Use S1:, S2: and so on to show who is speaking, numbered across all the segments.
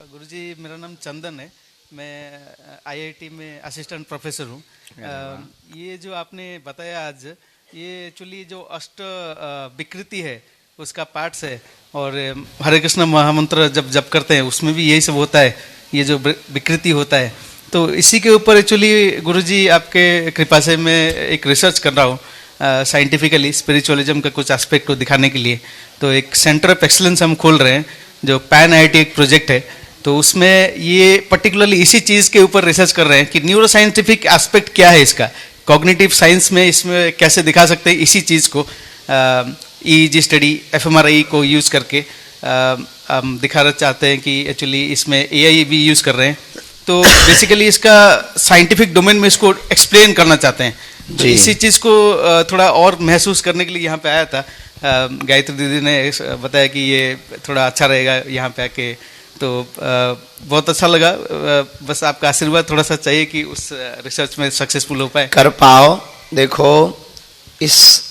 S1: गुरुजी, मेरा नाम चंदन है। मैं आईआईटी में असिस्टेंट प्रोफेसर हूँ। ये जो आपने बताया आज, ये एक्चुअली जो अष्ट विकृति है उसका पार्ट्स है। और हरे कृष्ण महामंत्र जब जप करते हैं उसमें भी यही सब होता है, ये जो विकृति होता है। तो इसी के ऊपर एक्चुअली गुरुजी आपके कृपा से मैं एक रिसर्च कर रहा हूँ साइंटिफिकली स्पिरिचुअलिज्म का कुछ एस्पेक्ट को दिखाने के लिए। तो एक सेंटर ऑफ एक्सीलेंस हम खोल रहे हैं जो पैन आईआईटी एक प्रोजेक्ट है। तो उसमें ये पर्टिकुलरली इसी चीज़ के ऊपर रिसर्च कर रहे हैं कि न्यूरो साइंटिफिक एस्पेक्ट क्या है इसका, कॉग्निटिव साइंस में इसमें कैसे दिखा सकते हैं इसी चीज़ को। ईईजी स्टडी, एफएमआरआई को यूज़ करके हम दिखाना चाहते हैं कि एक्चुअली इसमें एआई भी यूज़ कर रहे हैं। तो बेसिकली इसका साइंटिफिक डोमेन में इसको एक्सप्लेन करना चाहते हैं। तो इसी चीज़ को थोड़ा और महसूस करने के लिए यहाँ पे आया था। गायत्री दीदी ने बताया कि ये थोड़ा अच्छा रहेगा यहाँ पे आके, तो बहुत अच्छा लगा। बस आपका आशीर्वाद थोड़ा सा चाहिए कि उस रिसर्च में सक्सेसफुल हो पाए,
S2: कर पाओ। देखो, इस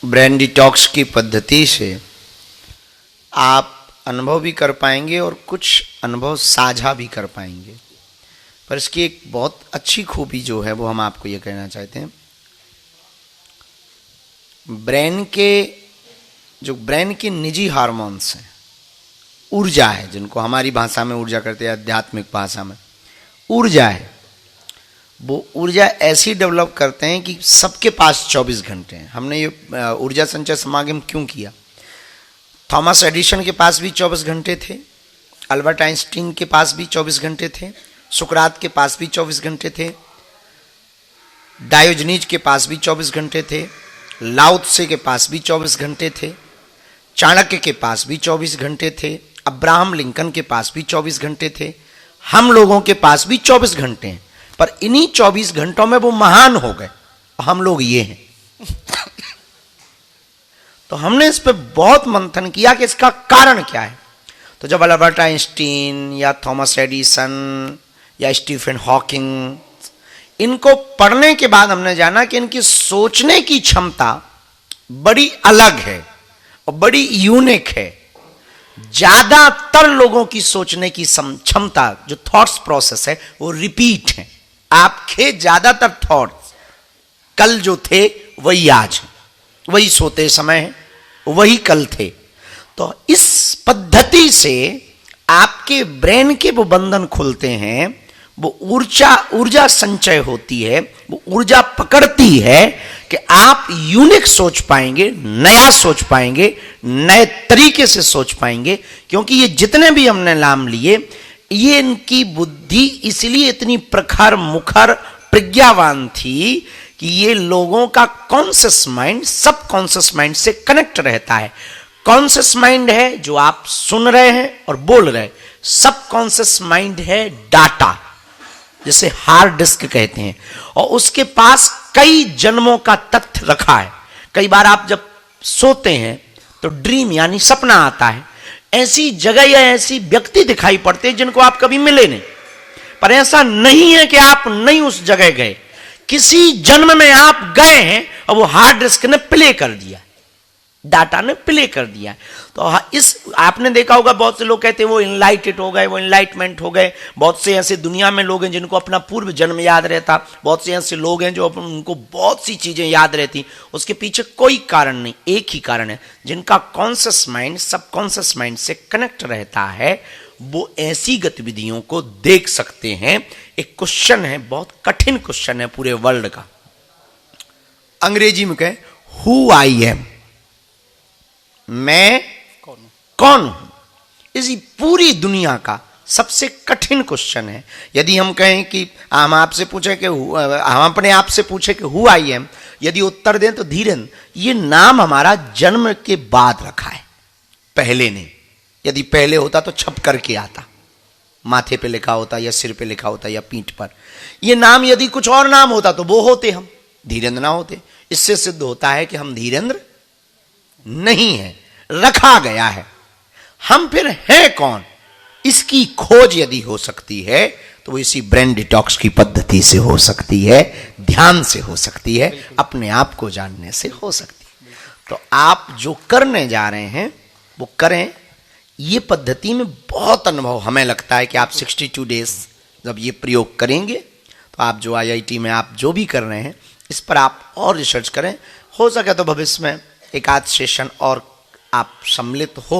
S2: ब्रेन डिटॉक्स की पद्धति से आप अनुभव भी कर पाएंगे और कुछ अनुभव साझा भी कर पाएंगे। पर इसकी एक बहुत अच्छी खूबी जो है वो हम आपको ये कहना चाहते हैं, ब्रेन के निजी हार्मोन्स हैं, ऊर्जा है, जिनको हमारी भाषा में ऊर्जा करते हैं, आध्यात्मिक भाषा में ऊर्जा है। वो ऊर्जा ऐसी डेवलप करते हैं कि सबके पास 24 घंटे हैं। हमने ये ऊर्जा संचय समागम क्यों किया? थॉमस एडिसन के पास भी 24 घंटे थे, अल्बर्ट आइंस्टीन के पास भी 24 घंटे थे, सुकरात के पास भी 24 घंटे थे, डायोजनीज के पास भी 24 घंटे थे, लाओ त्से के पास भी 24 घंटे थे, चाणक्य के पास भी 24 घंटे थे, अब्राहम लिंकन के पास भी 24 घंटे थे, हम लोगों के पास भी 24 घंटे हैं। पर इन्हीं 24 घंटों में वो महान हो गए, हम लोग ये हैं। तो हमने इस पर बहुत मंथन किया कि इसका कारण क्या है। तो जब अल्बर्ट आइंस्टीन या थॉमस एडिसन या स्टीफन हॉकिंग, इनको पढ़ने के बाद हमने जाना कि इनकी सोचने की क्षमता बड़ी अलग है और बड़ी यूनिक है। ज्यादातर लोगों की सोचने की क्षमता, जो थॉट्स प्रोसेस है, वो रिपीट है। आपके ज्यादातर थॉट्स कल जो थे वही आज हैं, वही सोते समय है, वही कल थे। तो इस पद्धति से आपके ब्रेन के वो बंधन खुलते हैं, वो ऊर्जा संचय होती है, वो ऊर्जा पकड़ती है कि आप यूनिक सोच पाएंगे, नया सोच पाएंगे, नए तरीके से सोच पाएंगे। क्योंकि ये जितने भी हमने नाम लिए, ये इनकी बुद्धि इसलिए इतनी प्रखर मुखर प्रज्ञावान थी कि ये लोगों का कॉन्शियस माइंड सब कॉन्शियस माइंड से कनेक्ट रहता है। कॉन्शियस माइंड है जो आप सुन रहे हैं और बोल रहे हैं, सब कॉन्शियस माइंड है डाटा, जिसे हार्ड डिस्क कहते हैं, और उसके पास कई जन्मों का तथ्य रखा है। कई बार आप जब सोते हैं तो ड्रीम यानी सपना आता है, ऐसी जगह या ऐसी व्यक्ति दिखाई पड़ते हैं जिनको आप कभी मिले नहीं। पर ऐसा नहीं है कि आप नहीं उस जगह गए, किसी जन्म में आप गए हैं और वो हार्ड डिस्क ने प्ले कर दिया, डाटा ने प्ले कर दिया। तो इस आपने देखा होगा, बहुत से लोग कहते हैं वो इनलाइटेड हो गए, वो इनलाइटमेंट हो गए। बहुत से ऐसे दुनिया में लोग हैं जिनको अपना पूर्व जन्म याद रहता, बहुत से ऐसे लोग हैं जो उनको बहुत सी चीजें याद रहती। उसके पीछे कोई कारण नहीं, एक ही कारण है, जिनका कॉन्शियस माइंड सब कॉन्शियस माइंड से कनेक्ट रहता है, वो ऐसी गतिविधियों को देख सकते हैं। एक क्वेश्चन है, बहुत कठिन क्वेश्चन है पूरे वर्ल्ड का, अंग्रेजी में कहें हु आई एम, मैं कौन हूं, इसी पूरी दुनिया का सबसे कठिन क्वेश्चन है। यदि हम कहें कि हम आपसे पूछे कि हम अपने आप से पूछे कि हु आई एम, यदि उत्तर दें तो धीरेन्द्र, ये नाम हमारा जन्म के बाद रखा है, पहले नहीं। यदि पहले होता तो छप करके आता, माथे पे लिखा होता या सिर पे लिखा होता या पीठ पर। ये नाम यदि कुछ और नाम होता तो वो होते, हम धीरेन्द्र ना होते। इससे सिद्ध होता है कि हम धीरेन्द्र नहीं है, रखा गया है। हम फिर हैं कौन, इसकी खोज यदि हो सकती है तो वो इसी ब्रेन डिटॉक्स की पद्धति से हो सकती है, ध्यान से हो सकती है, अपने आप को जानने से हो सकती है। तो आप जो करने जा रहे हैं वो करें, ये पद्धति में बहुत अनुभव हमें लगता है कि आप 62 डेज जब ये प्रयोग करेंगे तो आप जो IIT में आप जो भी कर रहे हैं इस पर आप और रिसर्च करें, हो सके तो भविष्य में एक आध सेशन और आप सम्मिलित हो।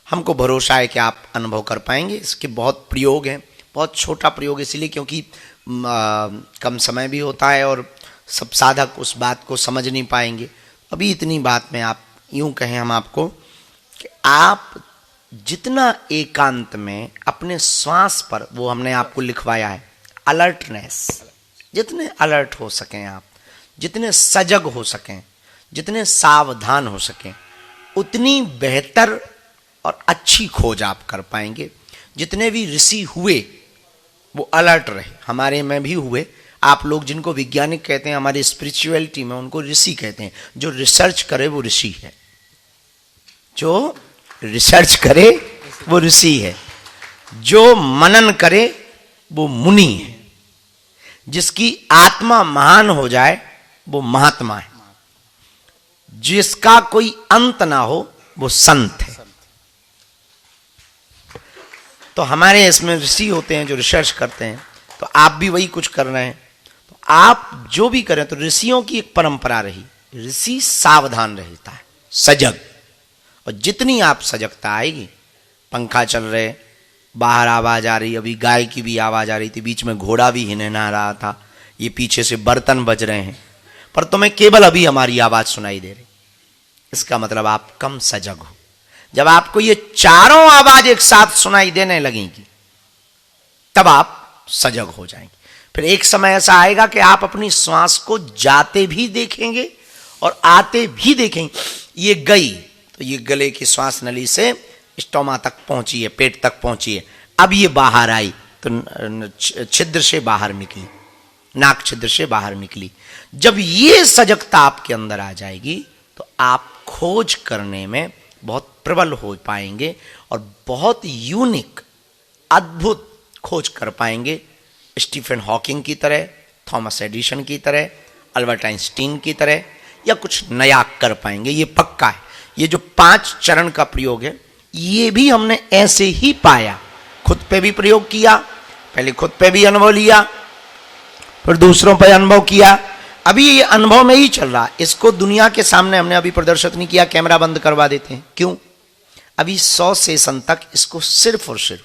S2: हमको भरोसा है कि आप अनुभव कर पाएंगे। इसके बहुत प्रयोग हैं, बहुत छोटा प्रयोग इसलिए क्योंकि कम समय भी होता है और सब साधक उस बात को समझ नहीं पाएंगे। अभी इतनी बात में आप यूं कहें हम आपको कि आप जितना एकांत में अपने श्वास पर, वो हमने आपको लिखवाया है, अलर्टनेस, जितने अलर्ट हो सकें आप, जितने सजग हो सकें, जितने सावधान हो सकें, उतनी बेहतर और अच्छी खोज आप कर पाएंगे। जितने भी ऋषि हुए वो अलर्ट रहे, हमारे में भी हुए। आप लोग जिनको वैज्ञानिक कहते हैं, हमारी स्पिरिचुअलिटी में उनको ऋषि कहते हैं। जो रिसर्च करे वो ऋषि है, जो रिसर्च करे वो ऋषि है, जो मनन करे वो मुनि है, जिसकी आत्मा महान हो जाए वो महात्मा है, जिसका कोई अंत ना हो वो संत है। तो हमारे इसमें ऋषि होते हैं जो रिसर्च करते हैं, तो आप भी वही कुछ कर रहे हैं। तो आप जो भी करें, तो ऋषियों की एक परंपरा रही, ऋषि सावधान रहता है, सजग। और जितनी आप सजगता आएगी, पंखा चल रहे, बाहर आवाज आ रही, अभी गाय की भी आवाज आ रही थी, बीच में घोड़ा भी हिनहिना रहा था, ये पीछे से बर्तन बज रहे हैं, पर तुम्हें केवल अभी हमारी आवाज सुनाई दे रही। इसका मतलब आप कम सजग हो। जब आपको ये चारों आवाज एक साथ सुनाई देने लगेंगी तब आप सजग हो जाएंगे। फिर एक समय ऐसा आएगा कि आप अपनी श्वास को जाते भी देखेंगे और आते भी देखेंगे। ये गई तो ये गले की श्वास नली से स्टोमा तक पहुंची है, पेट तक पहुंची है। अब ये बाहर आई तो छिद्र से बाहर निकली, नाक छिद्र से बाहर निकली। जब ये सजगता आपके अंदर आ जाएगी तो आप खोज करने में बहुत प्रबल हो पाएंगे और बहुत यूनिक, अद्भुत खोज कर पाएंगे। स्टीफन हॉकिंग की तरह, थॉमस एडिसन की तरह, अल्बर्ट आइंस्टीन की तरह, या कुछ नया कर पाएंगे। ये पक्का है। ये जो 5 चरण का प्रयोग है, ये भी हमने ऐसे ही पाया। खुद पे भी प्रयोग किया, पहले खुद पे भी अनुभव लिया, फिर दूसरों पर अनुभव किया। अभी ये अनुभव में ही चल रहा। इसको दुनिया के सामने हमने अभी प्रदर्शित नहीं किया, कैमरा बंद करवा देते हैं। क्यों? अभी 100 सेशन तक इसको सिर्फ और सिर्फ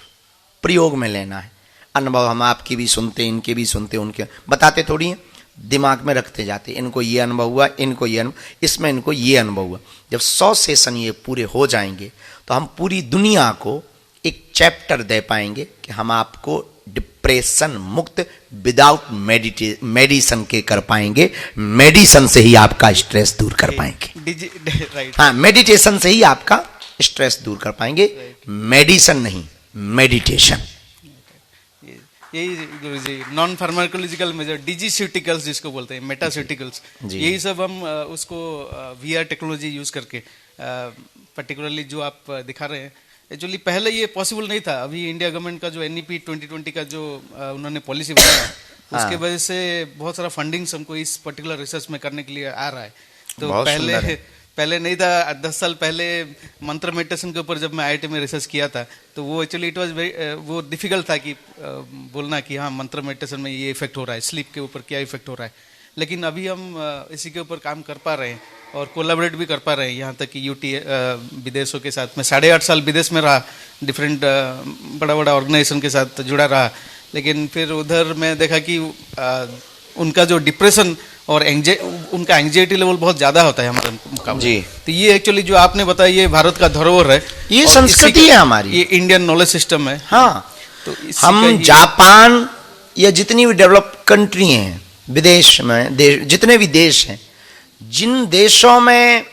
S2: प्रयोग में लेना है। अनुभव हम आपकी भी सुनते, इनके भी सुनते, उनके बताते थोड़ी हैं, दिमाग में रखते जाते। इनको ये अनुभव हुआ, इनको ये अनुभव, इसमें इनको ये अनुभव हुआ। जब 100 सेशन ये पूरे हो जाएंगे तो हम पूरी दुनिया को एक चैप्टर दे पाएंगे कि हम आपको डिप्रेशन मुक्त विदाउट मेडिसिन के कर पाएंगे। मेडिसिन से ही आपका स्ट्रेस दूर कर पाएंगे। हाँ, मेडिटेशन से ही आपका स्ट्रेस दूर कर पाएंगे, मेडिसिन नहीं, मेडिटेशन।
S1: यही गुरुजी नॉन फार्माकोलॉजिकल मेजर, डिजीस्यूटिकल्स जिसको बोलते हैं, मेटास्यूटिकल्स, यही सब हम उसको VR टेक्नोलॉजी यूज करके, पर्टिकुलरली जो आप दिखा रहे हैं, एक्चुअली पहले ये पॉसिबल नहीं था। अभी इंडिया गवर्नमेंट का जो NEP 2020 का जो उन्होंने पॉलिसी बनाया, उसके वजह से बहुत सारा फंडिंग्स हमको इस पर्टिकुलर रिसर्च में करने के लिए आ रहा है। तो पहले नहीं था। 10 साल पहले मंत्र मेडिटेशन के ऊपर जब मैं IIT में रिसर्च किया था, तो वो एक्चुअली इट वाज वो डिफिकल्ट था कि बोलना कि हाँ मंत्र मेडिटेशन में ये इफेक्ट हो रहा है, स्लीप के ऊपर क्या इफेक्ट हो रहा है। लेकिन अभी हम इसी के ऊपर काम कर पा रहे हैं और कोलैबोरेट भी कर पा रहे हैं। यहाँ तक कि UT विदेशों के साथ, मैं 8.5 साल विदेश में रहा, डिफरेंट बड़ा बड़ा ऑर्गेनाइजेशन के साथ जुड़ा रहा। लेकिन फिर उधर मैं देखा कि उनका जो डिप्रेशन और उनका एंग्जाइटी लेवल बहुत ज्यादा होता है हमारे मुकाबले। जी। तो ये एक्चुअली जो आपने बताया, ये भारत का धरोहर है,
S2: ये संस्कृति है हमारी,
S1: ये इंडियन नॉलेज सिस्टम है।
S2: हाँ, तो हम जापान या जितनी भी डेवलप्ड कंट्री हैं विदेश में, जितने भी देश हैं, जिन देशों में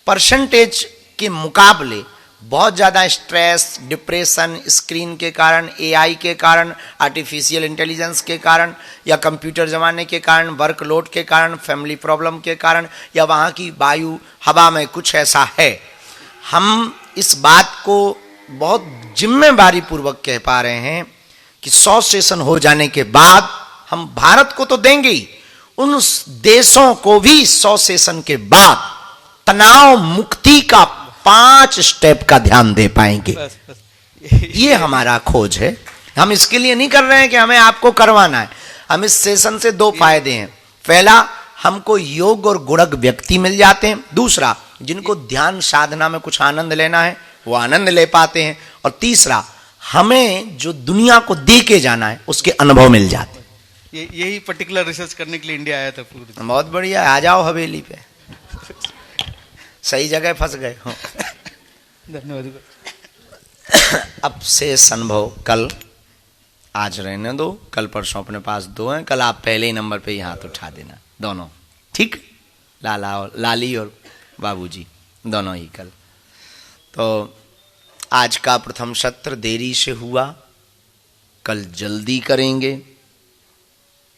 S2: परसेंटेज के मुकाबले बहुत ज़्यादा स्ट्रेस, डिप्रेशन, स्क्रीन के कारण, AI के कारण, आर्टिफिशियल इंटेलिजेंस के कारण, या कंप्यूटर ज़माने के कारण, वर्कलोड के कारण, फैमिली प्रॉब्लम के कारण, या वहाँ की वायु हवा में कुछ ऐसा है, हम इस बात को बहुत जिम्मेदारी पूर्वक कह पा रहे हैं कि 100 सेशन हो जाने के बाद हम भारत को तो देंगे ही, उन देशों को भी 100 सेशन के बाद तनाव मुक्ति का 5 स्टेप का ध्यान दे पाएंगे।
S1: बस बस
S2: ये हमारा खोज है। हम इसके लिए नहीं कर रहे हैं कि हमें आपको करवाना है। हम इस सेशन से 2 फायदे हैं। पहला, हमको योग और गुणक व्यक्ति मिल जाते हैं। दूसरा, जिनको ध्यान साधना में कुछ आनंद लेना है वो आनंद ले पाते हैं। और तीसरा, हमें जो दुनिया को दे के जाना है उसके अनुभव मिल जाते हैं।
S1: यही पर्टिकुलर रिसर्च करने के लिए इंडिया आया था पूरी।
S2: बहुत बढ़िया, आ जाओ हवेली पे, सही जगह फंस गए हो।
S1: धन्यवाद।
S2: अब शेष अनुभव कल, आज रहने दो, कल परसों अपने पास 2 हैं। कल आप पहले ही नंबर पे ही हाथ उठा देना, दोनों, ठीक? लाली और बाबूजी दोनों ही कल। तो आज का प्रथम सत्र देरी से हुआ, कल जल्दी करेंगे,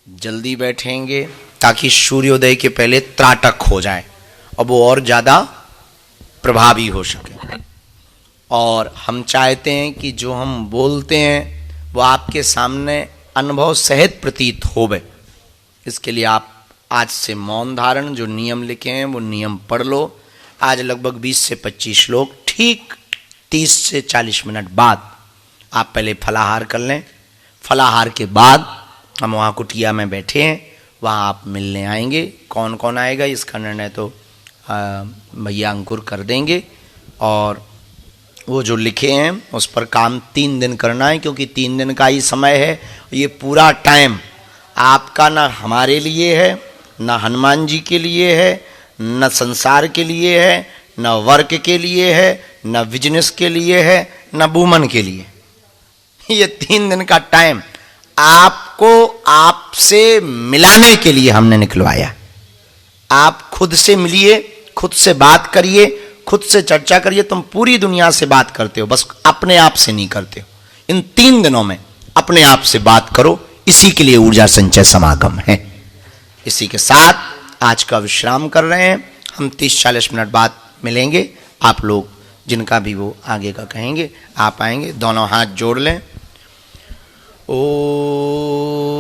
S2: जल्दी बैठेंगे ताकि सूर्योदय के पहले त्राटक हो जाए और वो और ज्यादा प्रभावी हो सके। और हम चाहते हैं कि जो हम बोलते हैं वो आपके सामने अनुभव सहित प्रतीत होवे। इसके लिए आप आज से मौन धारण जो नियम लिखे हैं वो नियम पढ़ लो। आज लगभग 20 से 25 लोग, ठीक 30 से 40 मिनट बाद आप पहले फलाहार कर लें। फलाहार के बाद हम वहाँ कुटिया में बैठे हैं, वहाँ आप मिलने आएंगे। कौन कौन आएगा इसका निर्णय तो भैया अंकुर कर देंगे। और वो जो लिखे हैं उस पर काम 3 दिन करना है, क्योंकि 3 दिन का ही समय है। ये पूरा टाइम आपका ना हमारे लिए है, ना हनुमान जी के लिए है, न संसार के लिए है, न वर्क के लिए है, न बिजनेस के लिए है, न वुमन के लिए। ये 3 दिन का टाइम आपको आपसे मिलाने के लिए हमने निकलवाया। आप खुद से मिलिए, खुद से बात करिए, खुद से चर्चा करिए। तुम पूरी दुनिया से बात करते हो, बस अपने आप से नहीं करते हो। इन 3 दिनों में अपने आप से बात करो, इसी के लिए ऊर्जा संचय समागम है। इसी के साथ आज का विश्राम कर रहे हैं। हम 30-40 मिनट बाद मिलेंगे। आप लोग जिनका भी वो आगे का कहेंगे आप आएंगे, दोनों हाथ जोड़ लें। ओ